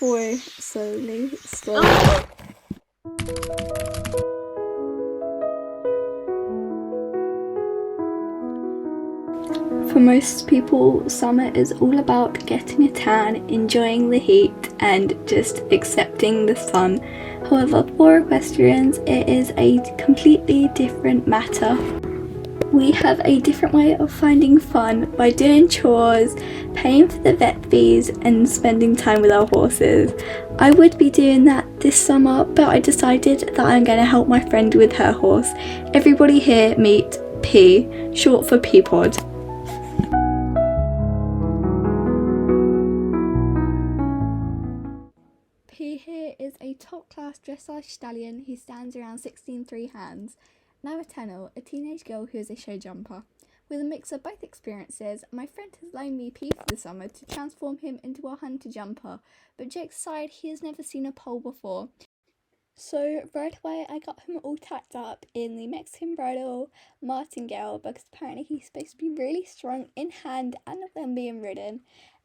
boy, slowly. For most people, summer is all about getting a tan, enjoying the heat, and just accepting the sun. However, for equestrians, it is a completely different matter. We have a different way of finding fun by doing chores, paying for the vet fees, and spending time with our horses. I would be doing that this summer, but I decided that I'm going to help my friend with her horse. Everybody here meet P, short for Peapod. P here is a top-class dressage stallion who stands around 16'3" hands. Now a Tennel, a teenage girl who is a show jumper. With a mix of both experiences, my friend has loaned me P for the summer to transform him into a hunter jumper, but jokes aside, he has never seen a pole before. So right away I got him all tacked up in the Mexican bridle martingale because apparently he's supposed to be really strong in hand and when being ridden.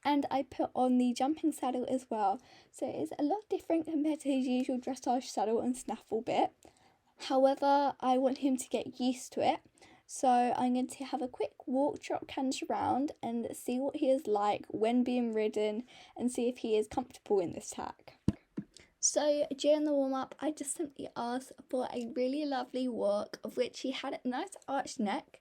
And I put on the jumping saddle as well, so it's a lot different compared to his usual dressage saddle and snaffle bit. However, I want him to get used to it, so I'm going to have a quick walk, trot, canter around and see what he is like when being ridden and see if he is comfortable in this tack. So during the warm-up, I just simply asked for a really lovely walk, of which he had a nice arched neck.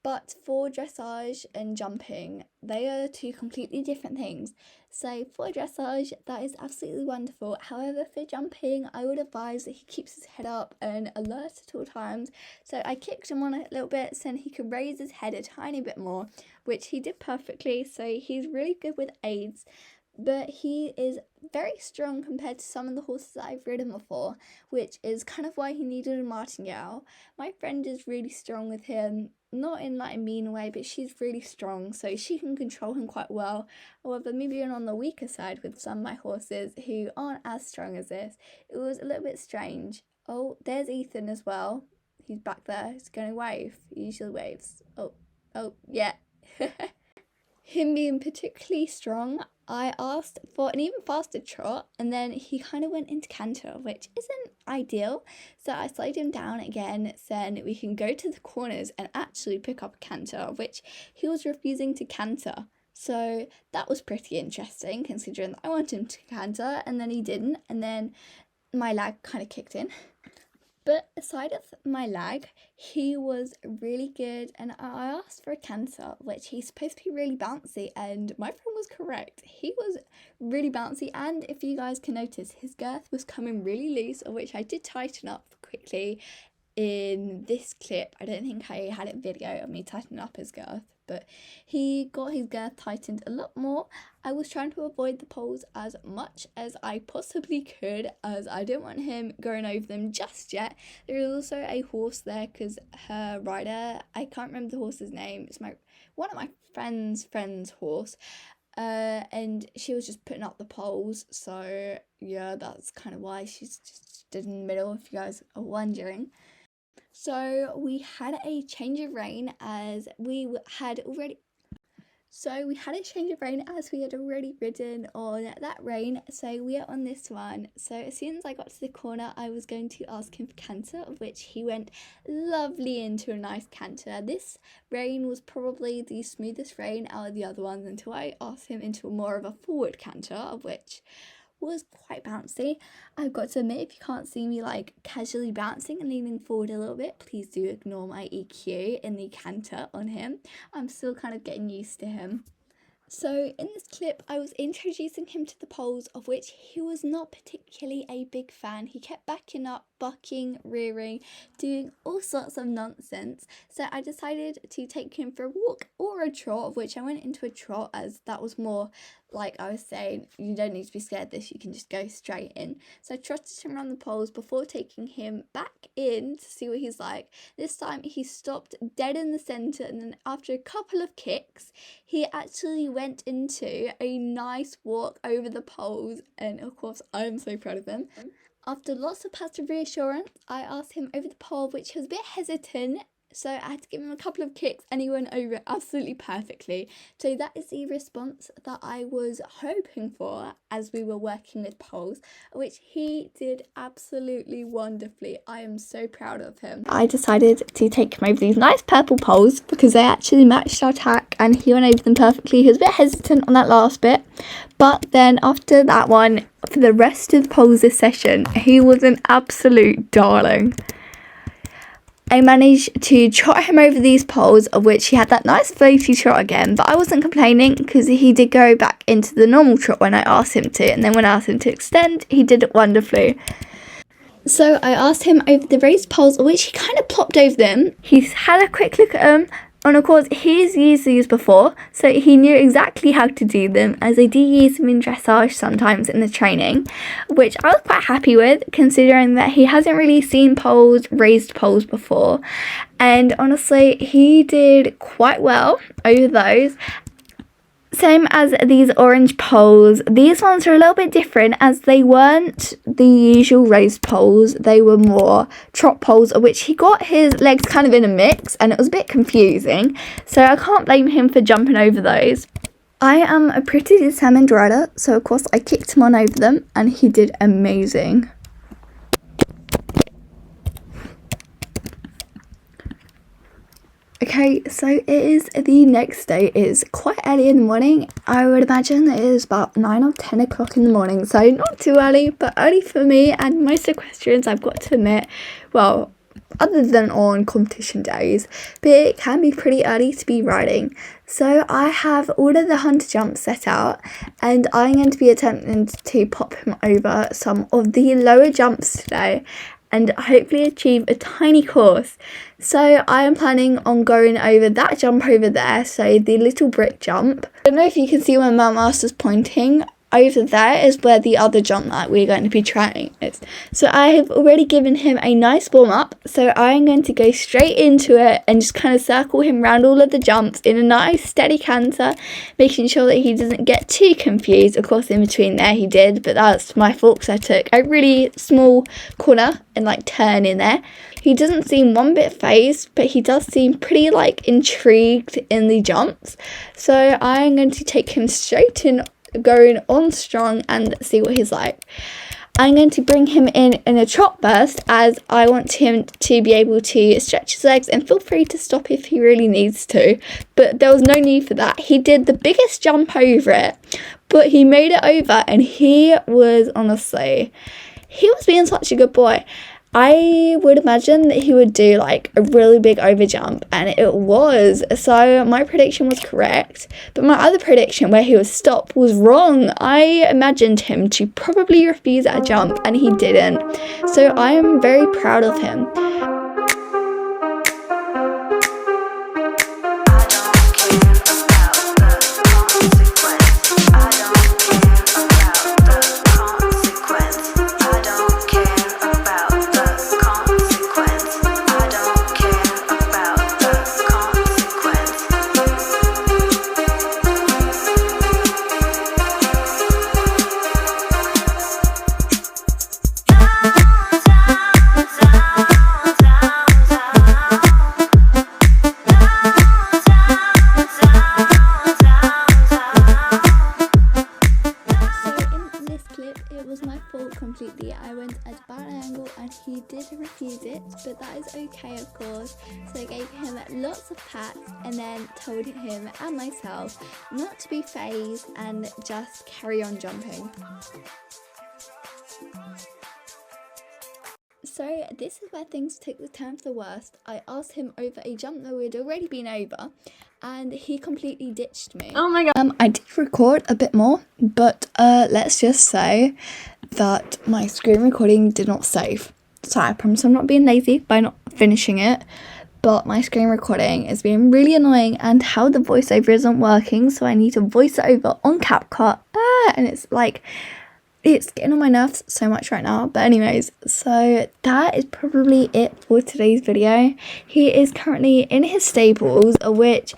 But for dressage and jumping, they are two completely different things. So for dressage, that is absolutely wonderful. However, for jumping, I would advise that he keeps his head up and alert at all times. So I kicked him on a little bit so he could raise his head a tiny bit more, which he did perfectly. So he's really good with aids. But he is very strong compared to some of the horses that I've ridden before, which is kind of why he needed a martingale. My friend is really strong with him, not in like a mean way, but she's really strong, so she can control him quite well. However, me being on the weaker side with some of my horses who aren't as strong as this, it was a little bit strange. Oh, there's Ethan as well. He's back there. He's going to wave. He usually waves. Oh, yeah. Him being particularly strong, I asked for an even faster trot, and then he kind of went into canter, which isn't ideal. So I slowed him down again, saying we can go to the corners and actually pick up a canter, which he was refusing to canter. So that was pretty interesting, considering that I wanted him to canter, and then he didn't, and then my lag kind of kicked in. But aside of my lag, he was really good, and I asked for a canter, which he's supposed to be really bouncy, and my friend was correct. He was really bouncy, and if you guys can notice, his girth was coming really loose, of which I did tighten up quickly in this clip. I don't think I had a video of me tightening up his girth, but he got his girth tightened a lot more. I was trying to avoid the poles as much as I possibly could, as I don't want him going over them just yet. There is also a horse there because her rider, I can't remember the horse's name, it's one of my friend's horse, and she was just putting up the poles, so yeah, that's kind of why she's just stood in the middle, if you guys are wondering. So we had a change of rein as we had already ridden on that rein, so we are on this one. So as soon as I got to the corner, I was going to ask him for canter, of which he went lovely into a nice canter. This rein was probably the smoothest rein out of the other ones until I asked him into more of a forward canter, of which was quite bouncy. I've got to admit, if you can't see me like casually bouncing and leaning forward a little bit, please do ignore my EQ in the canter on him. I'm still kind of getting used to him. So in this clip, I was introducing him to the poles, of which he was not particularly a big fan. He kept backing up, bucking, rearing, doing all sorts of nonsense. So I decided to take him for a walk or a trot, of which I went into a trot, as that was more like I was saying, you don't need to be scared of this, you can just go straight in. So I trotted him around the poles before taking him back in to see what he's like. This time he stopped dead in the centre, and then after a couple of kicks, he actually went into a nice walk over the poles, and of course I'm so proud of him. After lots of passive reassurance, I asked him over the pole, which he was a bit hesitant So I had to give him a couple of kicks and he went over it absolutely perfectly. So that is the response that I was hoping for as we were working with poles, which he did absolutely wonderfully. I am so proud of him. I decided to take him over these nice purple poles because they actually matched our tack and he went over them perfectly. He was a bit hesitant on that last bit, but then after that one, for the rest of the poles this session, he was an absolute darling. I managed to trot him over these poles, of which he had that nice floaty trot again, but I wasn't complaining because he did go back into the normal trot when I asked him to, and then when I asked him to extend, he did it wonderfully. So I asked him over the raised poles, of which he kind of plopped over them. He's had a quick look at them, and of course he's used these before, so he knew exactly how to do them, as I do use them in dressage sometimes in the training, which I was quite happy with considering that he hasn't really seen raised poles before, and honestly he did quite well over those. Same as these orange poles, these ones are a little bit different as they weren't the usual raised poles, they were more trot poles, of which he got his legs kind of in a mix and it was a bit confusing, so I can't blame him for jumping over those. I am a pretty determined rider, so of course I kicked him on over them and he did amazing. Okay, so it is the next day. It is quite early in the morning. I would imagine it is about 9 or 10 o'clock in the morning, so not too early, but early for me and most equestrians, I've got to admit. Well, other than on competition days, but it can be pretty early to be riding. So I have all of the hunter jumps set out and I'm going to be attempting to pop him over some of the lower jumps today and hopefully achieve a tiny course. So I am planning on going over that jump over there, so the little brick jump. I don't know if you can see where my master's pointing. Over there is where the other jump that we're going to be trying is. So I have already given him a nice warm up, so I am going to go straight into it and just kind of circle him around all of the jumps in a nice steady canter, making sure that he doesn't get too confused. Of course in between there he did, but that's my fault because I took a really small corner and turn in there. He doesn't seem one bit phased, but he does seem pretty intrigued in the jumps, so I am going to take him straight in, going on strong and see what he's like. I'm going to bring him in a trot burst as I want him to be able to stretch his legs, and feel free to stop if he really needs to, but there was no need for that. He did the biggest jump over it, but he made it over and he was being such a good boy. I would imagine that he would do a really big over jump, and it was. So my prediction was correct, but my other prediction where he would stop was wrong. I imagined him to probably refuse that jump and he didn't. So I am very proud of him. Completely. I went at a bad angle and he did refuse it, but that is okay of course. So I gave him lots of pats and then told him and myself not to be phased and just carry on jumping. So this is where things took the turn for the worst. I asked him over a jump that we'd already been over and he completely ditched me. Oh my god. I did record a bit more, but let's just say that my screen recording did not save. So I promise I'm not being lazy by not finishing it, but my screen recording is being really annoying and how the voiceover isn't working, so I need to voice it over on CapCut, and it's getting on my nerves so much right now. But anyways, so that is probably it for today's video. He is currently in his stables, which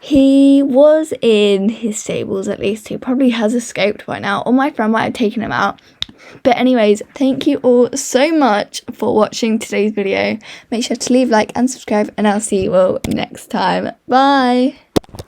He was in his stables at least. He probably has escaped by now, or my friend might have taken him out. But anyways, thank you all so much for watching today's video. Make sure to leave a like and subscribe, and I'll see you all next time. Bye!